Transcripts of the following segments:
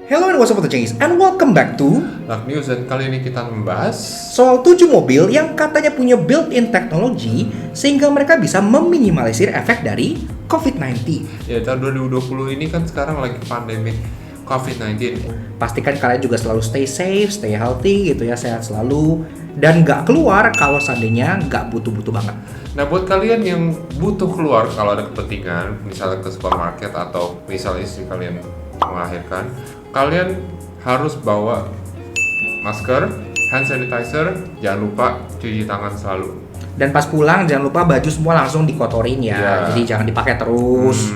Hello and what's up Cengis, and welcome back to Luck News, dan kali ini kita membahas soal 7 mobil yang katanya punya built-in teknologi sehingga mereka bisa meminimalisir efek dari COVID-19. ya tahun 2020 ini kan sekarang lagi pandemik COVID-19. Pastikan kalian juga selalu stay safe, stay healthy gitu ya, sehat selalu dan nggak keluar kalau seandainya nggak butuh-butuh banget. Nah, buat kalian yang butuh keluar kalau ada kepentingan, misalnya ke supermarket atau misalnya istri kalian melahirkan, kalian harus bawa masker, hand sanitizer, jangan lupa cuci tangan selalu. Dan pas pulang jangan lupa baju semua langsung dikotorin ya, jadi jangan dipakai terus.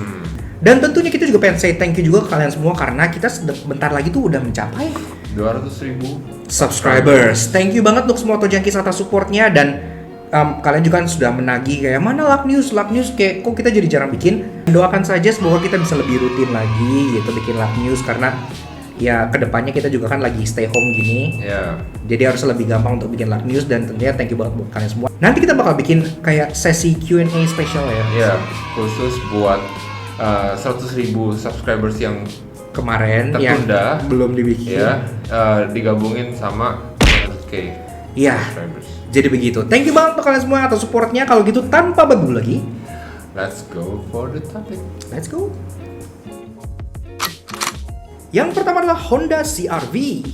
Dan tentunya kita juga pengen say thank you juga ke kalian semua karena kita bentar lagi tuh udah mencapai 200.000 subscribers. Thank you banget untuk semua Tojangkis atas supportnya dan kalian juga kan sudah menagih kayak mana Luck News kayak kok kita jadi jarang bikin. Doakan saja semoga kita bisa lebih rutin lagi gitu bikin Luck News karena ya kedepannya kita juga kan lagi stay home gini. Jadi harus lebih gampang untuk bikin Luck News dan tentunya thank you banget buat kalian semua. Nanti kita bakal bikin kayak sesi Q&A special ya. Khusus buat 100.000 subscribers yang kemarin tertunda, yang belum dibikin. Digabungin sama 100k subscribers. Jadi begitu. Thank you banget untuk kalian semua atas supportnya. Kalau gitu tanpa badu lagi, let's go for the topic. Let's go. Yang pertama adalah Honda CR-V.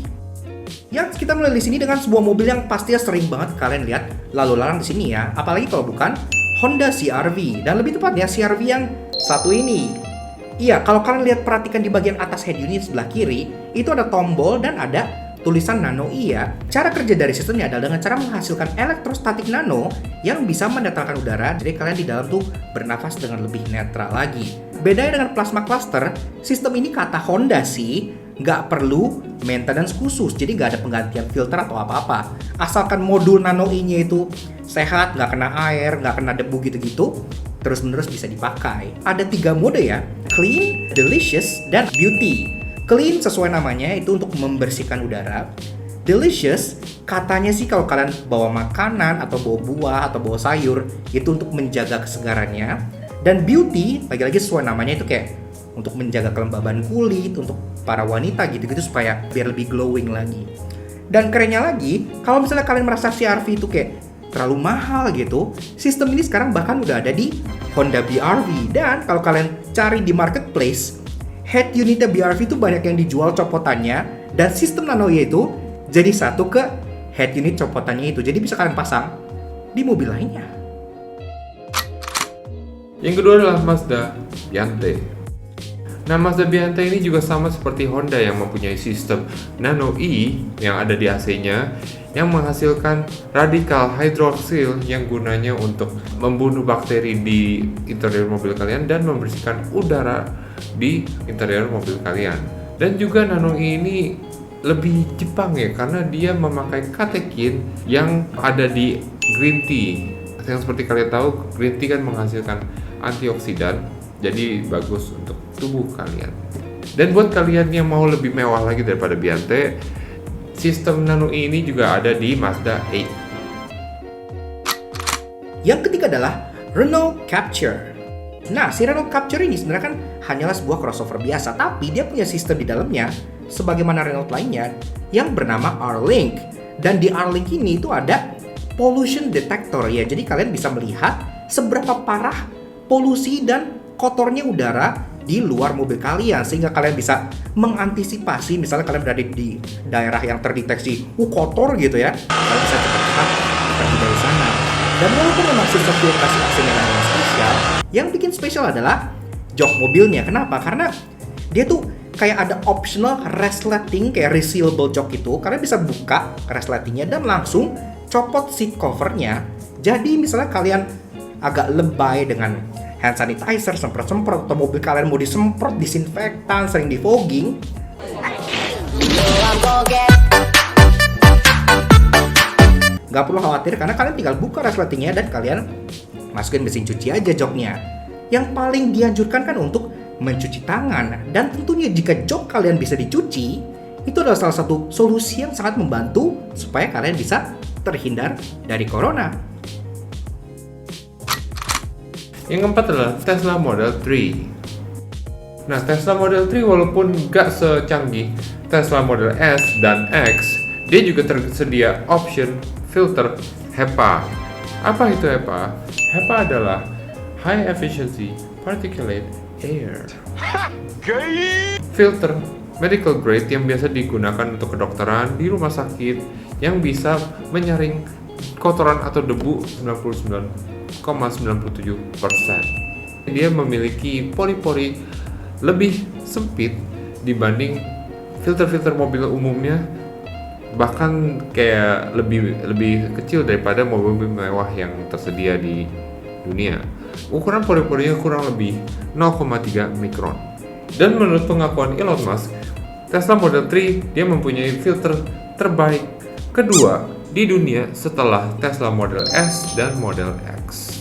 Yang kita mulai di sini dengan sebuah mobil yang pastinya sering banget kalian lihat lalu lalang di sini ya. Apalagi kalau bukan Honda CR-V dan lebih tepatnya CR-V yang satu ini. Iya, kalau kalian lihat perhatikan di bagian atas head unit sebelah kiri, itu ada tombol dan ada tulisan Nano E ya. Cara kerja dari sistemnya adalah dengan cara menghasilkan elektrostatik nano yang bisa mendatarkan udara, jadi kalian di dalam tuh bernafas dengan lebih netral lagi. Bedanya dengan plasma cluster, sistem ini kata Honda sih nggak perlu maintenance khusus, jadi nggak ada penggantian filter atau apa-apa. Asalkan modul Nano E-nya itu sehat, nggak kena air, nggak kena debu gitu-gitu, terus-menerus bisa dipakai. Ada 3 mode ya, Clean, Delicious, dan Beauty. Clean sesuai namanya itu untuk membersihkan udara. Delicious katanya sih kalau kalian bawa makanan atau bawa buah atau bawa sayur itu untuk menjaga kesegarannya. Dan beauty lagi-lagi sesuai namanya itu kayak untuk menjaga kelembaban kulit untuk para wanita gitu-gitu supaya biar lebih glowing lagi. Dan kerennya lagi kalau misalnya kalian merasa CR-V itu kayak terlalu mahal gitu, sistem ini sekarang bahkan udah ada di Honda BR-V. Dan kalau kalian cari di marketplace, head unitnya BR-V itu banyak yang dijual copotannya dan sistem Nano E itu jadi satu ke head unit copotannya itu. Jadi bisa kalian pasang di mobil lainnya. Yang kedua adalah Mazda Biante. Nah, Mazda Biante ini juga sama seperti Honda yang mempunyai sistem Nano E yang ada di AC-nya yang menghasilkan radikal hidroksil yang gunanya untuk membunuh bakteri di interior mobil kalian dan membersihkan udara di interior mobil kalian. Dan juga Nano E ini lebih Jepang ya karena dia memakai katekin yang ada di green tea. Yang seperti kalian tahu, green tea kan menghasilkan antioksidan, jadi bagus untuk tubuh kalian. Dan buat kalian yang mau lebih mewah lagi daripada Biante, sistem Nano E ini juga ada di Mazda 8. Yang ketiga adalah Renault Captur. Nah, si Renault Captur ini sebenarnya kan hanyalah sebuah crossover biasa, tapi dia punya sistem di dalamnya sebagaimana Renault lainnya yang bernama R-Link. Dan di R-Link ini itu ada pollution detector ya. Jadi kalian bisa melihat seberapa parah polusi dan kotornya udara di luar mobil kalian sehingga kalian bisa mengantisipasi misalnya kalian berada di daerah yang terdeteksi kotor gitu ya, kalian bisa cepat-cepat pergi dari sana. Dan walaupun memang sistem filtrasi AC-nya yang spesial, yang bikin spesial adalah jok mobilnya. Kenapa? Karena dia tuh kayak ada optional resleting kayak resealable jok itu. Kalian bisa buka resletingnya dan langsung copot seat covernya. Jadi misalnya kalian agak lebay dengan hand sanitizer, semprot-semprot, atau mobil kalian mau disemprot disinfektan, sering di fogging, nggak perlu khawatir karena kalian tinggal buka resletingnya dan kalian masukin mesin cuci aja joknya. Yang paling dianjurkan kan untuk mencuci tangan, dan tentunya jika jok kalian bisa dicuci, itu adalah salah satu solusi yang sangat membantu supaya kalian bisa terhindar dari corona. Yang keempat adalah Tesla Model 3. Nah, Tesla Model 3 walaupun nggak secanggih Tesla Model S dan X, dia juga tersedia option filter HEPA. Apa itu HEPA? HEPA adalah High Efficiency Particulate Air filter medical grade yang biasa digunakan untuk kedokteran di rumah sakit yang bisa menyaring kotoran atau debu 99,97%. Dia memiliki pori-pori lebih sempit dibanding filter-filter mobil umumnya, bahkan kayak lebih kecil daripada mobil mewah yang tersedia di dunia. Ukuran pori-porinya kurang lebih 0,3 mikron. Dan menurut pengakuan Elon Musk, Tesla Model 3 dia mempunyai filter terbaik kedua di dunia setelah Tesla Model S dan Model X.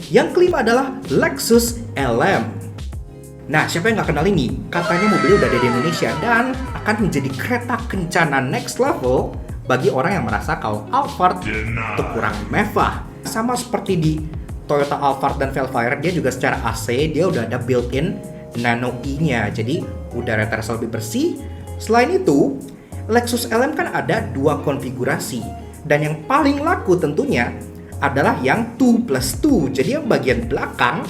Yang kelima adalah Lexus LM. Nah, siapa yang nggak kenal ini? Katanya mobilnya udah ada di Indonesia dan akan menjadi kereta kencana next level bagi orang yang merasa kalau Alphard itu kurang mewah. Sama seperti di Toyota Alphard dan Velfire, dia juga secara AC dia udah ada built-in Nano E-nya, jadi udara terasa lebih bersih. Selain itu, Lexus LM kan ada dua konfigurasi, dan yang paling laku tentunya adalah yang 2+2. Jadi yang bagian belakang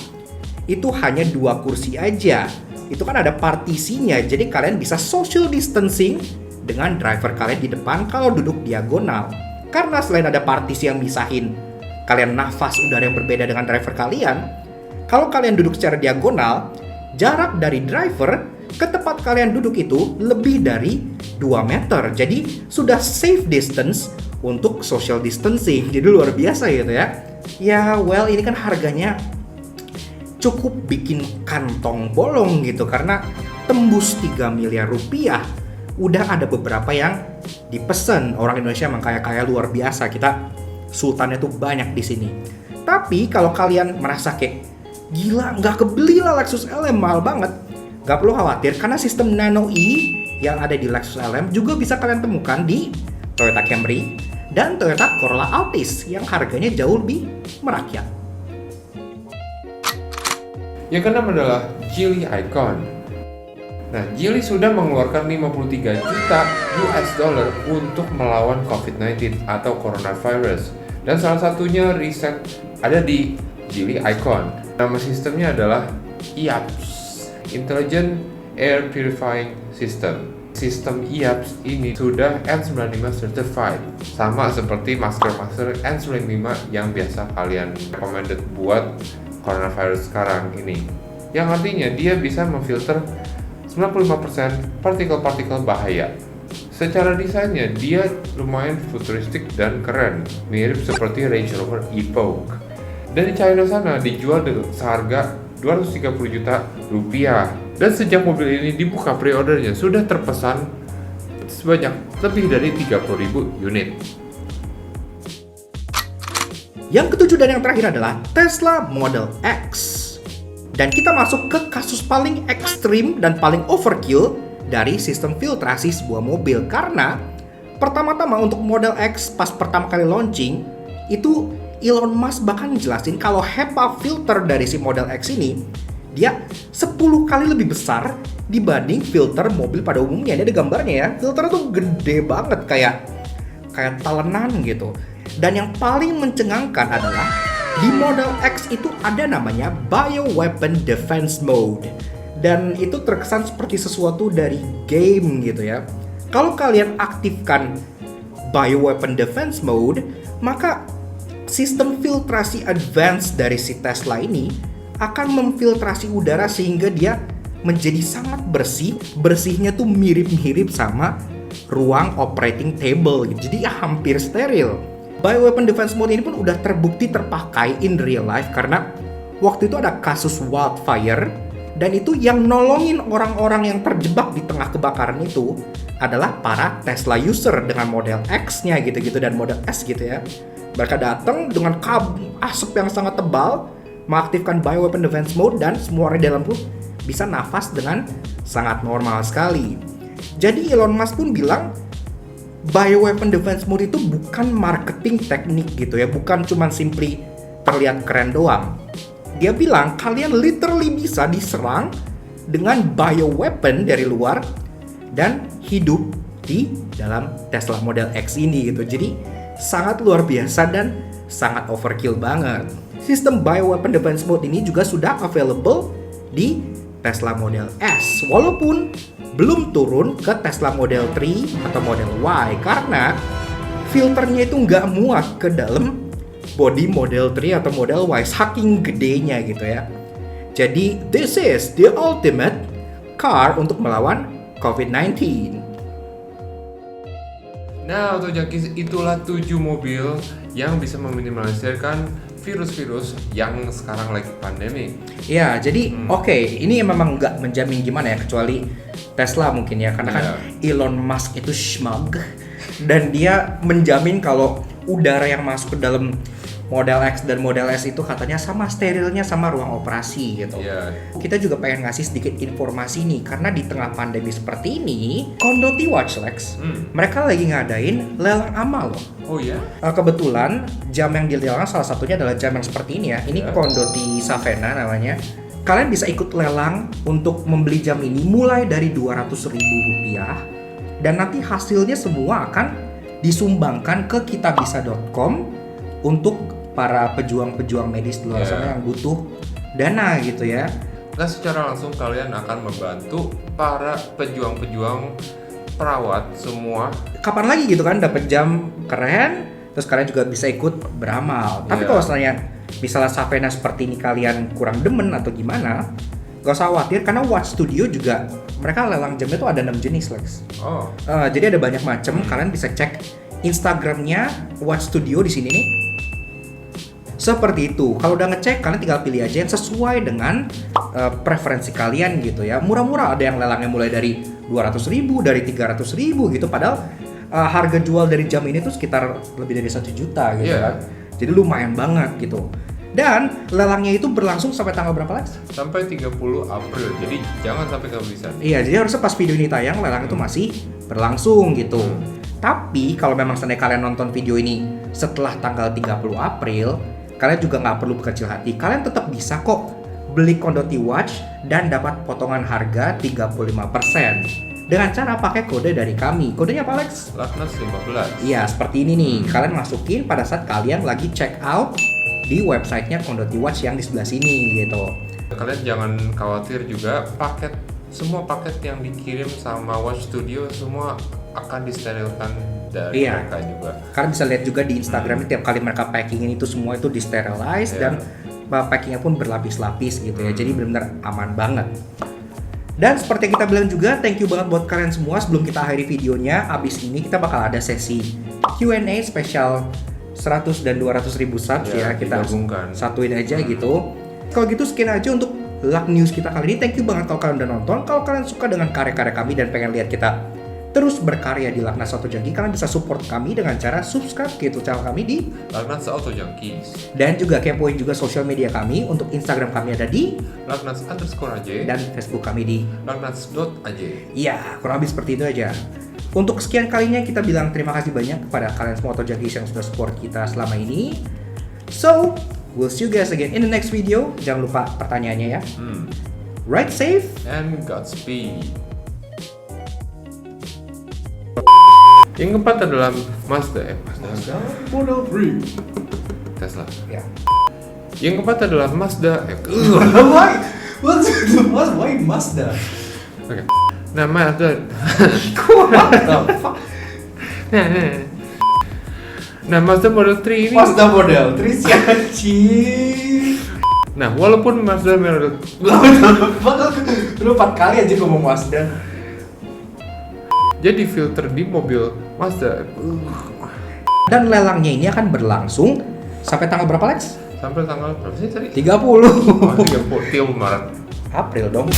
itu hanya 2 kursi aja. Itu kan ada partisinya, jadi kalian bisa social distancing dengan driver kalian di depan kalau duduk diagonal. Karena selain ada partisi yang misahin kalian nafas udara yang berbeda dengan driver kalian, kalau kalian duduk secara diagonal, jarak dari driver ke tempat kalian duduk itu lebih dari 2 meter. Jadi sudah safe distance untuk social distancing. Jadi luar biasa gitu ya. Ya well, ini kan harganya cukup bikin kantong bolong gitu, karena tembus 3 miliar rupiah. Udah ada beberapa yang dipesan. Orang Indonesia emang kaya-kaya luar biasa, kita sultannya tuh banyak di sini. Tapi kalau kalian merasa kayak gila nggak kebeli lah Lexus LM, mahal banget, nggak perlu khawatir karena sistem Nano E yang ada di Lexus LM juga bisa kalian temukan di Toyota Camry dan Toyota Corolla Altis yang harganya jauh lebih merakyat. Yang keenam adalah Geely Icon. Nah, Geely sudah mengeluarkan 53 juta US dollar untuk melawan COVID-19 atau coronavirus. Dan salah satunya riset ada di Geely Icon. Nama sistemnya adalah IAPS, Intelligent Air Purifying System. Sistem IAPS ini sudah N95 certified, sama seperti masker-masker N95 yang biasa kalian recommended buat coronavirus sekarang ini. Yang artinya dia bisa memfilter 95% partikel-partikel bahaya. Secara desainnya dia lumayan futuristik dan keren, mirip seperti Range Rover Evoque. Dan di China sana dijual seharga 230 juta rupiah. Dan sejak mobil ini dibuka pre-ordernya sudah terpesan sebanyak lebih dari 30.000 unit. Yang ketujuh dan yang terakhir adalah Tesla Model X. Dan kita masuk ke kasus paling ekstrim dan paling overkill dari sistem filtrasi sebuah mobil. Karena pertama-tama untuk Model X pas pertama kali launching, itu Elon Musk bahkan jelasin kalau HEPA filter dari si Model X ini dia 10 kali lebih besar dibanding filter mobil pada umumnya. Ini ada gambarnya ya, filternya tuh gede banget kayak talenan gitu. Dan yang paling mencengangkan adalah di Model X itu ada namanya Bioweapon Defense Mode. Dan itu terkesan seperti sesuatu dari game gitu ya. Kalau kalian aktifkan Bioweapon Defense Mode, maka sistem filtrasi advance dari si Tesla ini akan memfiltrasi udara sehingga dia menjadi sangat bersih. Bersihnya tuh mirip-mirip sama ruang operating table gitu. Jadi hampir steril. Bioweapon Defense Mode ini pun udah terbukti terpakai in real life karena waktu itu ada kasus wildfire. Dan itu yang nolongin orang-orang yang terjebak di tengah kebakaran itu adalah para Tesla user dengan Model X-nya gitu-gitu dan Model S gitu ya. Mereka datang dengan asap yang sangat tebal, mengaktifkan Bioweapon Defense Mode dan semua orang di dalam pun bisa nafas dengan sangat normal sekali. Jadi Elon Musk pun bilang Bioweapon Defense Mode itu bukan marketing teknik gitu ya, bukan cuma simply terlihat keren doang. Dia bilang kalian literally bisa diserang dengan bioweapon dari luar dan hidup di dalam Tesla Model X ini gitu. Jadi sangat luar biasa dan sangat overkill banget. Sistem bioweapon defense mode ini juga sudah available di Tesla Model S, walaupun belum turun ke Tesla Model 3 atau Model Y karena filternya itu nggak muat ke dalam body Model 3 atau Model Y, saking gedenya gitu ya. Jadi this is the ultimate car untuk melawan COVID-19. Nah, Autojunkies, itulah 7 mobil yang bisa meminimalisirkan virus-virus yang sekarang lagi pandemi. Ya, jadi oke, ini memang nggak menjamin gimana ya, kecuali Tesla mungkin ya, karena kan Elon Musk itu smug dan dia menjamin kalau udara yang masuk ke dalam Model X dan Model S itu katanya sama sterilnya sama ruang operasi gitu. Kita juga pengen ngasih sedikit informasi nih, karena di tengah pandemi seperti ini, Kondoti Watch Lex, mereka lagi ngadain lelang amal loh. Oh ya? Kebetulan jam yang dilelang salah satunya adalah jam yang seperti ini ya. Ini Kondoti Savena namanya. Kalian bisa ikut lelang untuk membeli jam ini mulai dari Rp200.000 dan nanti hasilnya semua akan disumbangkan ke kitabisa.com untuk para pejuang-pejuang medis di luar sana yang butuh dana gitu ya. Nah, secara langsung kalian akan membantu para pejuang-pejuang perawat semua. Kapan lagi gitu kan dapat jam keren, terus kalian juga bisa ikut beramal. Tapi kalau misalnya Savena seperti ini kalian kurang demen atau gimana, gak usah khawatir karena Watch Studio juga mereka lelang jamnya tuh ada 6 jenis Lex. Jadi ada banyak macam. Kalian bisa cek Instagramnya Watch Studio di sini nih. Seperti itu. Kalau udah ngecek, kalian tinggal pilih aja yang sesuai dengan preferensi kalian gitu ya. Murah-murah, ada yang lelangnya mulai dari 200.000, dari 300.000 gitu. Padahal harga jual dari jam ini tuh sekitar lebih dari 1 juta gitu kan. Jadi lumayan banget gitu. Dan lelangnya itu berlangsung sampai tanggal berapa Lex? Sampai 30 April. Jadi jangan sampai kehabisan. Iya, jadi harusnya pas video ini tayang lelang itu masih berlangsung gitu. Tapi kalau memang seandainya kalian nonton video ini setelah tanggal 30 April, kalian juga nggak perlu berkecil hati. Kalian tetap bisa kok beli Kondoti Watch dan dapat potongan harga 35% dengan cara pakai kode dari kami. Kodenya apa Alex? Laknas15. Iya, seperti ini nih. Kalian masukin pada saat kalian lagi check out di websitenya Kondoti Watch yang di sebelah sini gitu. Kalian jangan khawatir juga, semua paket yang dikirim sama Watch Studio semua akan disterilkan dari mereka juga. Kalian bisa lihat juga di Instagram tiap kali mereka packingin itu semua itu disterilize dan packingnya pun berlapis-lapis gitu ya. Jadi benar-benar aman banget. Dan seperti yang kita bilang juga, thank you banget buat kalian semua. Sebelum kita akhiri videonya, abis ini kita bakal ada sesi Q&A spesial 100 dan 200 ribu subs ya. Kita satuin aja gitu. Kalau gitu sekian aja untuk Luck News kita kali ini. Thank you banget kalau kalian udah nonton. Kalau kalian suka dengan karya-karya kami dan pengen lihat kita terus berkarya di Laknas Autojunkies, kalian bisa support kami dengan cara subscribe ke YouTube channel kami di Laknas Autojunkies. Dan juga kepoin juga sosial media kami. Untuk Instagram kami ada di Laknas_aj dan Facebook kami di Laknas.aj. Iya, kurang lebih seperti itu aja. Untuk sekian kalinya kita bilang terima kasih banyak kepada kalian semua Autojunkies yang sudah support kita selama ini. So, we'll see you guys again in the next video. Jangan lupa pertanyaannya ya. Ride safe and Godspeed. Yang keempat adalah Mazda Model 3 Tesla. Ya. Yang keempat adalah Mazda Why Mazda? Oke. Nah, Mazda. Nah, Mazda Model 3 ini. Mazda Model 3 siapa sih? Nah, walaupun Mazda Model Lu 4 kali aja ngomong Mazda. Jadi filter di mobil Mazda. Dan lelangnya ini akan berlangsung sampai tanggal berapa Lex? Sampai tanggal berapa sih tadi? 30. 30 Maret. April dong.